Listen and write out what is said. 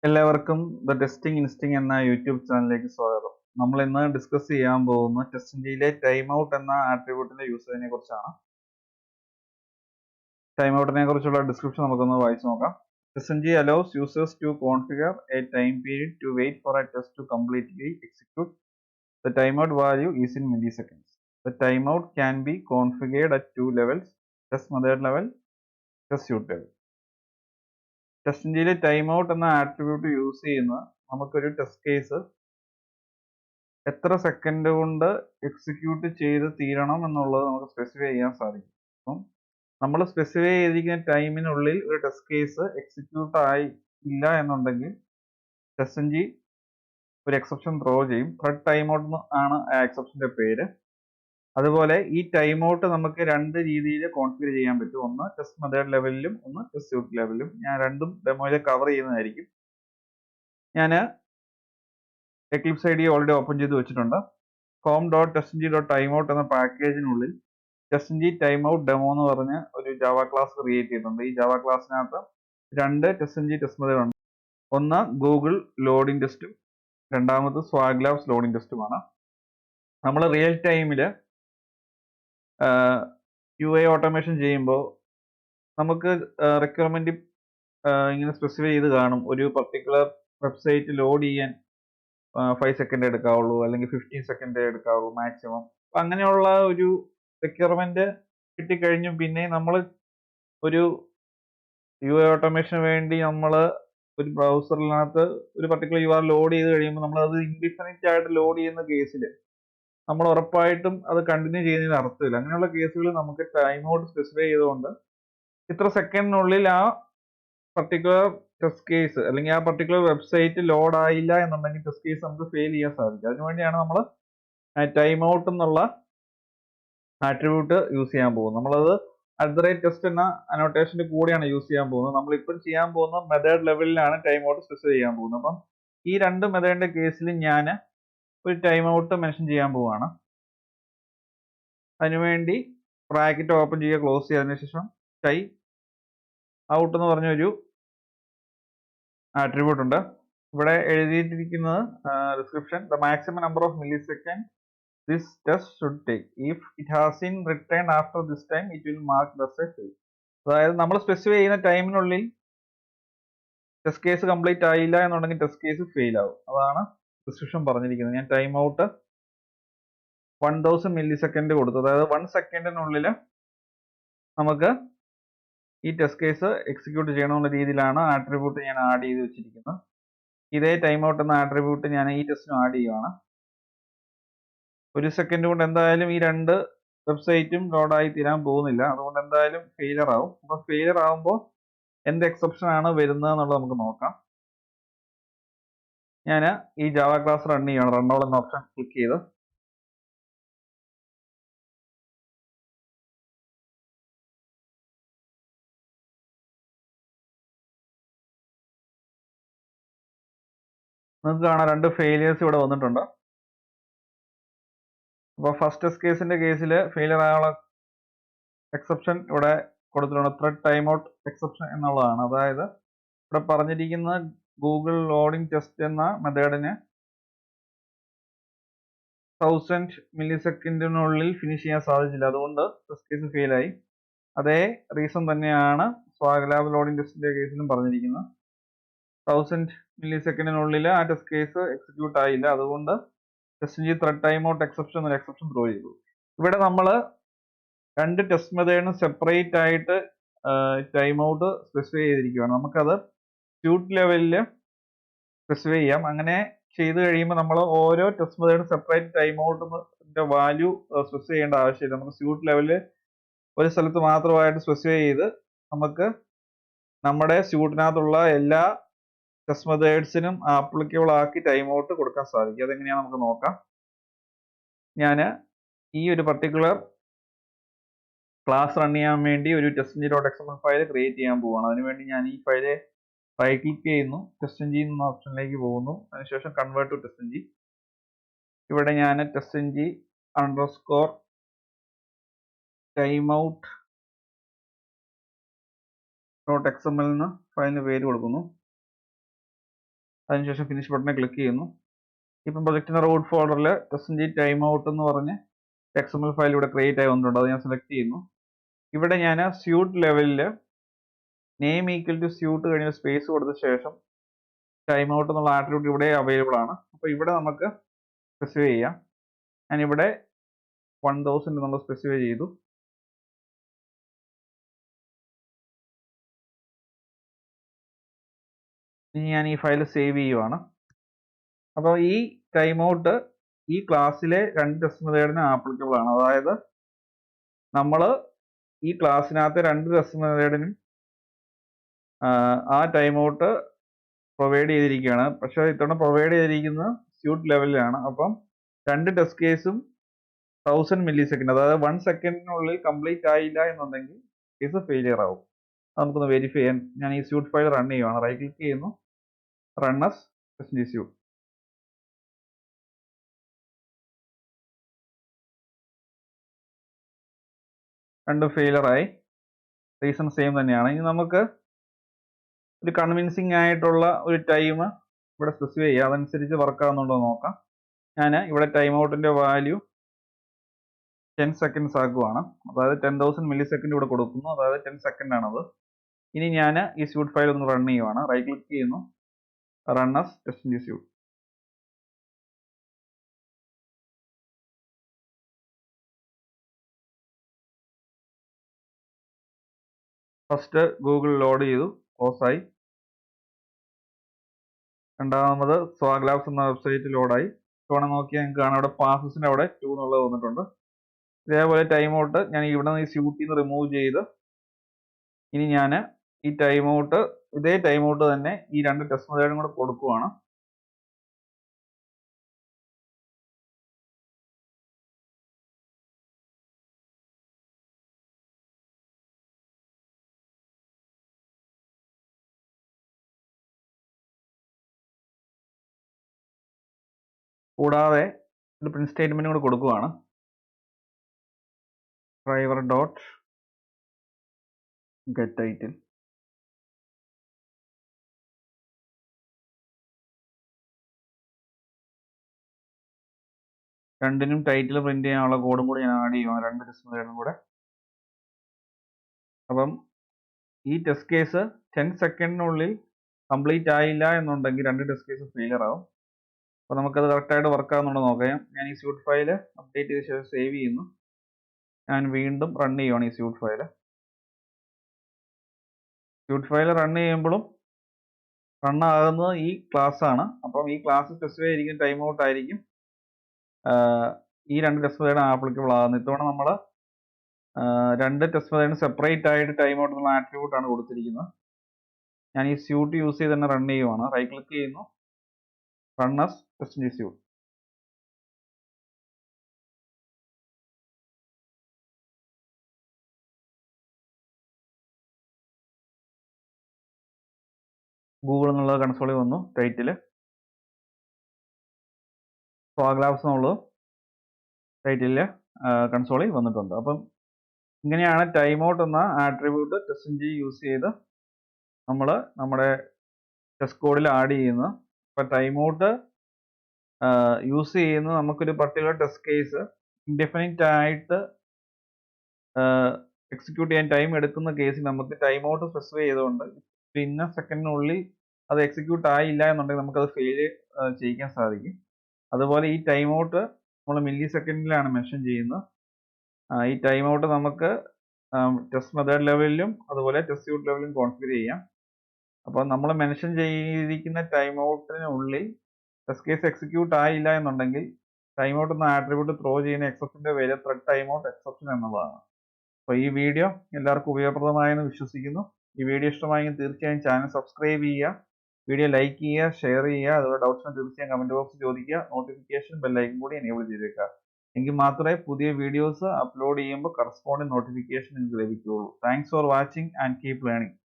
എല്ലാവർക്കും the testing ഇൻസ്റ്റിംഗ് എന്ന YouTube ചാനലിലേക്ക് സ്വാഗതം. നമ്മൾ ഇന്ന് ഡിസ്കസ് ചെയ്യാൻ പോകുന്ന ടെസ്റ്റ്എൻജിയിലെ ടൈം ഔട്ട് എന്ന ആട്രിബ്യൂട്ടിന്റെ യൂസേജിനെ കുറിച്ചാണ്. ടൈം ഔട്ടിനെ കുറിച്ചുള്ള ഡിസ്ക്രിപ്ഷൻ നമുക്കൊന്ന് വായിച്ചു നോക്കാം. TestNG allows users to configure a time period to wait for a test to completely execute. The timeout value is in milliseconds. The timeout can be configured at two levels: test method level, test suite level. TestNGയിലെ time out എന്ന attribute use ചെയ്യുന്ന നമുക്കൊരു test case എത്ര second കൊണ്ട് execute ചെയ്ത് തീരണം എന്നുള്ളത് നമുക്ക് സ്പെസിഫൈ ചെയ്യാൻ സാധിക്കും. അപ്പം നമ്മൾ സ്പെസിഫൈ ചെയ്തിരിക്കുന്ന ടൈമിനുള്ളിൽ ഒരു ടെസ്റ്റ് കേസ് എക്സിക്യൂട്ട് ആയി ഇല്ല എന്നുണ്ടെങ്കിൽ TestNG ഒരു എക്സെപ്ഷൻ ത്രോ ചെയ്യും. ത്രെഡ് ടൈം ഔട്ട് ആണ് ആ എക്സെപ്ഷന്റെ പേര്. അതുപോലെ ഈ ടൈം ഔട്ട് നമുക്ക് രണ്ട് രീതിയിൽ കോൺഫിഗർ ചെയ്യാൻ പറ്റും. ഒന്ന് ടെസ്റ്റ് മെത്തേഡ് ലെവലിലും ഒന്ന് ടെസ്റ്റ് സ്യൂട്ട് ലെവലിലും. ഞാൻ രണ്ടും ഡെമോയിൽ കവർ ചെയ്യുന്നതായിരിക്കും. ഞാൻ എക്ലിപ്സ് ഐഡി ഓൾറെഡി ഓപ്പൺ ചെയ്ത് വെച്ചിട്ടുണ്ട്. com.testng.timeout എന്ന പാക്കേജിനുള്ളിൽ TestNG timeout ഡെമോ എന്ന് പറഞ്ഞ് ഒരു ജാവ ക്ലാസ് ക്രിയേറ്റ് ചെയ്തിട്ടുണ്ട്. ഈ ജാവ ക്ലാസ്സിനകത്ത് രണ്ട് TestNG ടെസ്റ്റ് മെത്തേഡ് ഉണ്ട്. ഒന്ന് ഗൂഗിൾ ലോഡിംഗ് ടെസ്റ്റും രണ്ടാമത് സ്വാഗ് ലാബ്സ് ലോഡിംഗ് ടെസ്റ്റുമാണ്. നമ്മൾ റിയൽ ടൈമിൽ UI ഓട്ടോമേഷൻ ചെയ്യുമ്പോൾ നമുക്ക് റിക്വയർമെന്റ് ഇങ്ങനെ സ്പെസിഫൈ ചെയ്ത് കാണും. ഒരു പർട്ടിക്കുലർ വെബ്സൈറ്റ് ലോഡ് ചെയ്യാൻ 5 സെക്കൻഡ് എടുക്കാവുള്ളൂ, അല്ലെങ്കിൽ 15 സെക്കൻഡ് എടുക്കാവുള്ളൂ മാക്സിമം. അപ്പം അങ്ങനെയുള്ള ഒരു റിക്വയർമെന്റ് കിട്ടിക്കഴിഞ്ഞു പിന്നെ നമ്മൾ ഒരു UI ഓട്ടോമേഷന് വേണ്ടി നമ്മൾ ഒരു ബ്രൗസറിനകത്ത് ഒരു പർട്ടിക്കുലർ URL ലോഡ് ചെയ്ത് കഴിയുമ്പോൾ നമ്മൾ അത് ഇൻഡിഫിനിറ്റ് ആയിട്ട് ലോഡ് ചെയ്യുന്ന കേസിൽ നമ്മൾ ഉറപ്പായിട്ടും അത് കണ്ടിന്യൂ ചെയ്യുന്നതിന് അർത്ഥമില്ല. അങ്ങനെയുള്ള കേസുകളിൽ നമുക്ക് ടൈം ഔട്ട് സ്പെസിഫൈ ചെയ്തുകൊണ്ട് ഇത്ര സെക്കൻഡിനുള്ളിൽ ആ പർട്ടിക്കുലർ ടെസ്റ്റ് കേസ് അല്ലെങ്കിൽ ആ പർട്ടിക്കുലർ വെബ്സൈറ്റ് ലോഡ് ആയില്ല എന്നുണ്ടെങ്കിൽ ടെസ്റ്റ് കേസ് നമുക്ക് ഫെയിൽ ചെയ്യാൻ സാധിക്കും. അതിനുവേണ്ടിയാണ് നമ്മൾ ടൈം ഔട്ട് എന്നുള്ള ആട്രിബ്യൂട്ട് യൂസ് ചെയ്യാൻ പോകുന്നത്. നമ്മളത് @test എന്ന അനോട്ടേഷന്റെ കൂടെയാണ് യൂസ് ചെയ്യാൻ പോകുന്നത്. നമ്മളിപ്പോൾ ചെയ്യാൻ പോകുന്ന മെത്തേഡ് ലെവലിലാണ് ടൈം ഔട്ട് സ്പെസിഫൈ ചെയ്യാൻ പോകുന്നത്. അപ്പം ഈ രണ്ട് മെത്തേഡിന്റെ കേസിൽ ഞാൻ ഒരു ടൈം ഔട്ട് മെൻഷൻ ചെയ്യാൻ പോവുകയാണ്. അതിനുവേണ്ടി ബ്രാക്കറ്റ് ഓപ്പൺ ചെയ്യുക, ക്ലോസ് ചെയ്തതിനു ശേഷം ടൈം ഔട്ട് എന്ന് പറഞ്ഞൊരു ആട്രിബ്യൂട്ട് ഉണ്ട്. ഇവിടെ എഴുതിയിട്ടിരിക്കുന്നത് description: the maximum number of millisecond this test should take. If it has been return after this time it will mark this a fail. അതായത് നമ്മൾ സ്പെസിഫൈ ചെയ്യുന്ന ടൈമിനുള്ളിൽ ടെസ്റ്റ് കേസ് കംപ്ലീറ്റ് ആയില്ല എന്നുണ്ടെങ്കിൽ ടെസ്റ്റ് കേസ് ഫെയിൽ ആവും. അതാണ് description പറഞ്ഞിരിക്കുന്നത്. ഞാൻ time out 1000 milli second കൊടുത്തു. അതായത് 1 സെക്കൻഡിനുള്ളിൽ നമുക്ക് ഈ ടെസ്റ്റ് കേസ് എക്സിക്യൂട്ട് ചെയ്യണമെന്ന രീതിയിലാണ് ആട്രിബ്യൂട്ട് ഞാൻ ആഡ് ചെയ്ത് വെച്ചിരിക്കുന്നത്. ഇതേ ടൈം ഔട്ട് എന്ന ആട്രിബ്യൂട്ട് ഞാൻ ഈ ടെസ്റ്റിനും ആഡ് ചെയ്യുകയാണ്. 1 സെക്കൻഡ് കൊണ്ട് എന്തായാലും ഈ രണ്ട് വെബ്സൈറ്റും ലോഡായി തീരാൻ പോകുന്നില്ല. അതുകൊണ്ട് എന്തായാലും ഫെയിലർ ആവും. അപ്പോൾ ഫെയിലർ ആവുമ്പോൾ എന്ത് എക്സെപ്ഷൻ ആണ് വരുന്നത് എന്നുള്ളത് നമുക്ക് നോക്കാം. ഞാൻ ഈ ജാവ ക്ലാസ് റൺ ചെയ്യണം. റൺ ഓൾ എന്ന ഓപ്ഷൻ ക്ലിക്ക് ചെയ്ത് നിങ്ങൾക്ക് കാണാം രണ്ട് ഫെയിലിയേഴ്സ് ഇവിടെ വന്നിട്ടുണ്ട്. അപ്പോൾ ഫസ്റ്റ് ടെസ്റ്റ് കേസിന്റെ കേസിൽ ഫെയിലിയർ ആയുള്ള എക്സെപ്ഷൻ ഇവിടെ കൊടുത്തിട്ടുണ്ട്. ത്രെഡ് ടൈം ഔട്ട് എക്സെപ്ഷൻ എന്നുള്ളതാണ്. അതായത് ഇവിടെ പറഞ്ഞിരിക്കുന്ന ഗൂഗിൾ ലോഡിംഗ് ടെസ്റ്റ് എന്ന മെത്തേഡിന് 1000 മില്ലി സെക്കൻഡിനുള്ളിൽ ഫിനിഷ് ചെയ്യാൻ സാധിച്ചില്ല. അതുകൊണ്ട് ടെസ്റ്റ് കേസ് ഫെയിലായി. അതേ റീസൺ തന്നെയാണ് സ്വാഗ് ലാബ് ലോഡിംഗ് ടെസ്റ്റിന്റെ കേസിലും പറഞ്ഞിരിക്കുന്നത്. 1000 മില്ലി സെക്കൻഡിനുള്ളിൽ ആ ടെസ്റ്റ് കേസ് എക്സിക്യൂട്ട് ആയില്ല. അതുകൊണ്ട് TestNG thread time out exception ഒരു എക്സെപ്ഷൻ ത്രോ ചെയ്തു. ഇവിടെ നമ്മൾ രണ്ട് ടെസ്റ്റ് മെത്തേഡിനും സെപ്പറേറ്റ് ആയിട്ട് ടൈം ഔട്ട് സ്പെസിഫൈ ചെയ്തിരിക്കുകയാണ്. നമുക്കത് സ്യൂട്ട് ലെവലിൽ സ്പെസിഫൈ ചെയ്യാം. അങ്ങനെ ചെയ്ത് കഴിയുമ്പോൾ നമ്മൾ ഓരോ ടെസ്റ്റ് മെത്തേഡും സെപ്പറേറ്റ് ടൈം ഔട്ടിന്റെ വാല്യൂ സ്പെസിഫൈ ചെയ്യേണ്ട ആവശ്യമില്ല. നമുക്ക് സ്യൂട്ട് ലെവലിൽ ഒരു സ്ഥലത്ത് മാത്രമായിട്ട് സ്പെസിഫൈ ചെയ്ത് നമുക്ക് നമ്മുടെ സ്യൂട്ടിനകത്തുള്ള എല്ലാ ടെസ്റ്റ് മെത്തേഡ്സിനും ആപ്ലിക്കബിൾ ആക്കി ടൈം ഔട്ട് കൊടുക്കാൻ സാധിക്കും. അതെങ്ങനെയാണെന്ന് നമുക്ക് നോക്കാം. ഞാൻ ഈ ഒരു പർട്ടിക്കുലർ ക്ലാസ് റൺ ചെയ്യാൻ വേണ്ടി ഒരു TestNG.xml ഫയൽ ക്രിയേറ്റ് ചെയ്യാൻ പോവുകയാണ്. അതിനുവേണ്ടി ഞാൻ ഈ ഫയല് റൈറ്റ് ക്ലിക്ക് ചെയ്യുന്നു, TestNG എന്ന ഓപ്ഷനിലേക്ക് പോകുന്നു. അതിനുശേഷം കൺവേർട്ട് ടു TestNG. ഇവിടെ ഞാൻ TestNG_timeout.xml എന്ന ഫയലിന് പേര് കൊടുക്കുന്നു. അതിനുശേഷം ഫിനിഷ് ബട്ടനെ ക്ലിക്ക് ചെയ്യുന്നു. ഇപ്പം പ്രൊജക്റ്റിന്റെ റൂട്ട് ഫോൾഡറിൽ TestNG timeout എന്ന് പറഞ്ഞ് XML ഫയൽ ഇവിടെ ക്രിയേറ്റ് ആയി വന്നിട്ടുണ്ട്. അത് ഞാൻ സെലക്ട് ചെയ്യുന്നു. ഇവിടെ ഞാൻ സ്യൂട്ട് ലെവലിൽ നെയിം ഈക്വൽ ടു സ്യൂട്ട് കഴിഞ്ഞ സ്പേസ് കൊടുത്ത ശേഷം timeout എന്നുള്ള ആട്രിബ്യൂട്ട് ഇവിടെ അവൈലബിൾ ആണ്. അപ്പോൾ ഇവിടെ നമുക്ക് സ്പെസിഫൈ ചെയ്യാം. ഞാൻ ഇവിടെ 1000 എന്നുള്ള സ്പെസിഫൈ ചെയ്തു. ഇനി ഞാൻ ഈ ഫയൽ സേവ് ചെയ്യുവാണ്. അപ്പോൾ ഈ ടൈമൗട്ട് ഈ ക്ലാസ്സിലെ 2 ടെസ്റ്റ് മെത്തേഡിന് ആപ്ലിക്കബിൾ ആണ്. അതായത് നമ്മൾ ഈ ക്ലാസ്സിനകത്തെ 2 ടെസ്റ്റ് മെത്തേഡിനും ആ ടൈമൗട്ട് പ്രൊവൈഡ് ചെയ്തിരിക്കുകയാണ്. പക്ഷേ ഇത്തവണ പ്രൊവൈഡ് ചെയ്തിരിക്കുന്നത് സ്യൂട്ട് ലെവലിലാണ്. അപ്പം 2 ടെസ്റ്റ് കേസും 1000 മില്ലി സെക്കൻഡ്, അതായത് 1 സെക്കൻഡിനുള്ളിൽ കംപ്ലീറ്റ് ആയില്ല എന്നുണ്ടെങ്കിൽ കേസ് ഫെയിലിയർ ആവും. നമുക്കൊന്ന് വെരിഫൈ ചെയ്യാൻ ഞാൻ ഈ സ്യൂട്ട് ഫയൽ റൺ ചെയ്യുവാണ്. റൈറ്റ് ക്ലിക്ക് ചെയ്യുന്നു, റൺ ആസ് TestNG സ്യൂട്ട്. രണ്ടും ഫെയിലർ ആയി. റീസൺ സെയിം തന്നെയാണ്. ഇനി നമുക്ക് ഒരു കൺവിൻസിങ് ആയിട്ടുള്ള ഒരു ടൈം ഇവിടെ സ്പെസിഫൈ ചെയ്യുക. അതനുസരിച്ച് വർക്ക് ആവുന്നുണ്ടോ നോക്കാം. ഞാൻ ഇവിടെ ടൈം ഔട്ടിന്റെ വാല്യൂ 10 സെക്കൻഡ്സ് ആക്കുവാണ്. അതായത് 10,000 മില്ലി സെക്കൻഡ് ഇവിടെ കൊടുക്കുന്നു. അതായത് 10 സെക്കൻഡ് ആണത്. ഇനി ഞാൻ ഈ സ്യൂട്ട് ഫയൽ ഒന്ന് റൺ ചെയ്യുവാണ്. റൈറ്റ് ക്ലിക്ക് ചെയ്യുന്നു, run as TestNG suite. First Google load ചെയ്തു, ക്ലോസ് ആയി. രണ്ടാമത് സ്വാഗ്ലാബ്സ് എന്ന വെബ്സൈറ്റ് ലോഡായി. ഇത്തവണ നോക്കിയാൽ നിങ്ങൾക്ക് കാണാം അവിടെ പാസസിന് അവിടെ 2 എന്നുള്ളത് വന്നിട്ടുണ്ട്. ഇതേപോലെ ടൈം ഔട്ട് ഞാൻ ഇവിടെ നിന്ന് ഈ സ്യൂട്ടിൽ നിന്ന് റിമൂവ് ചെയ്ത് ഇനി ഞാൻ ഈ ടൈം ഔട്ട് ഇതേ ടൈം ഔട്ട് തന്നെ ഈ 2 ടെസ്റ്റ് മെത്തേഡും കൂടെ കൊടുക്കുവാണ്. കൂടാതെ ഒരു പ്രിന്റ് സ്റ്റേറ്റ്മെന്റ് കൂടെ കൊടുക്കുവാണ്. Driver dot get title. രണ്ടിനും ടൈറ്റിൽ പ്രിന്റ് ചെയ്യാനുള്ള കോഡും കൂടി ഞാൻ ആഡ് ചെയ്യുവാണ്, 2 ടെസ്റ്റ് മെത്തേഡും കൂടെ. അപ്പം ഈ ടെസ്റ്റ് കേസ് 10 സെക്കൻഡിനുള്ളിൽ കംപ്ലീറ്റ് ആയില്ല എന്നുണ്ടെങ്കിൽ 2 ടെസ്റ്റ് കേസ് ഫെയിലിയർ ആവും. അപ്പോൾ നമുക്കത് കറക്റ്റായിട്ട് വർക്ക് ആവുന്നുണ്ടോ നോക്കാം. ഞാൻ ഈ സ്യൂട്ട് ഫയൽ അപ്ഡേറ്റ് ചെയ്ത ശേഷം സേവ് ചെയ്യുന്നു. ഞാൻ വീണ്ടും റൺ ചെയ്യുവാണ് ഈ suite file. Suite file run ചെയ്യുമ്പോഴും റൺ ആകുന്നത് ഈ ക്ലാസ് ആണ്. അപ്പം ഈ ക്ലാസ് സ്പെസിഫൈ ആയിരിക്കും ടൈം ഔട്ട് ആയിരിക്കും ഈ 2 ടെസ്റ്റ് മെത്തേഡ് ആപ്ലിക്കബിൾ ആകുന്നത്. ഇത്തവണ നമ്മൾ 2 ടെസ്റ്റ് മെത്തേഡിന് സെപ്പറേറ്റ് ആയിട്ട് ടൈം ഔട്ട് എന്നുള്ള ആട്രിബ്യൂട്ട് ആണ് കൊടുത്തിരിക്കുന്നത്. ഞാൻ ഈ സ്യൂട്ട് യൂസ് ചെയ്ത് തന്നെ റൺ ചെയ്യുവാണ്. റൈറ്റ് ക്ലിക്ക് ചെയ്യുന്നു, run as TestNG suite. Google എന്നുള്ളത് കൺസോളിൽ വന്നു, ടൈറ്റിൽ സ്വാഗ്ലാബ്സ് എന്നുള്ളത് ടൈറ്റിൽ കൺസോളിൽ വന്നിട്ടുണ്ട്. അപ്പം ഇങ്ങനെയാണ് ടൈം ഔട്ട് എന്ന ആട്രിബ്യൂട്ട് TestNG യൂസ് ചെയ്ത് നമ്മൾ നമ്മുടെ ടെസ്റ്റ് കോഡിൽ ആഡ് ചെയ്യുന്നത്. അപ്പോൾ ടൈം ഔട്ട് യൂസ് ചെയ്യുന്നത് നമുക്കൊരു പർട്ടിക്കുലർ ടെസ്റ്റ് കേസ് ഇൻഡെഫിനിറ്റ് ആയിട്ട് എക്സിക്യൂട്ട് ചെയ്യാൻ ടൈം എടുക്കുന്ന കേസിൽ നമുക്ക് ടൈം ഔട്ട് സ്പെസിഫൈ ചെയ്തുകൊണ്ട് ഇന്ന സെക്കൻഡിനുള്ളിൽ അത് എക്സിക്യൂട്ട് ആയില്ല എന്നുണ്ടെങ്കിൽ നമുക്കത് ഫെയിൽ ചെയ്യിക്കാൻ സാധിക്കും. അതുപോലെ ഈ ടൈം ഔട്ട് നമ്മൾ മില്ലി സെക്കൻഡിലാണ് മെൻഷൻ ചെയ്യുന്നത്. ഈ ടൈം ഔട്ട് നമുക്ക് ടെസ്റ്റ് മെത്തേഡ് ലെവലിലും അതുപോലെ ടെസ്റ്റ് സ്യൂട്ട് ലെവലിലും കോൺഫിഗർ ചെയ്യാം. അപ്പോൾ നമ്മൾ മെൻഷൻ ചെയ്തിരിക്കുന്ന ടൈം ഔട്ടിനുള്ളിൽ ടെസ്റ്റ് കേസ് എക്സിക്യൂട്ട് ആയില്ല എന്നുണ്ടെങ്കിൽ ടൈം ഔട്ട് എന്ന ആട്രിബ്യൂട്ട് ത്രോ ചെയ്യുന്ന എക്സെപ്ഷന്റെ പേര് ത്രെഡ് ടൈം ഔട്ട് എക്സെപ്ഷൻ എന്നുള്ളതാണ്. അപ്പോൾ ഈ വീഡിയോ എല്ലാവർക്കും ഉപയോഗപ്രദമായെന്ന് വിശ്വസിക്കുന്നു. ഈ വീഡിയോ ഇഷ്ടമായെങ്കിൽ തീർച്ചയായും ചാനൽ സബ്സ്ക്രൈബ് ചെയ്യുക, വീഡിയോ ലൈക്ക് ചെയ്യുക, ഷെയർ ചെയ്യുക. അതുപോലെ ഡൗട്ട്സിന് തീർച്ചയായും കമന്റ് ബോക്സിൽ ചോദിക്കുക. നോട്ടിഫിക്കേഷൻ ബെല്ലൈക്കൻ കൂടി എനേബിൾ ചെയ്തേക്കുക. എങ്കിൽ മാത്രമേ പുതിയ വീഡിയോസ് അപ്ലോഡ് ചെയ്യുമ്പോൾ കറസ്പോണ്ടിങ് നോട്ടിഫിക്കേഷൻ നിങ്ങൾക്ക് ലഭിക്കുകയുള്ളൂ. Thanks for watching and keep learning.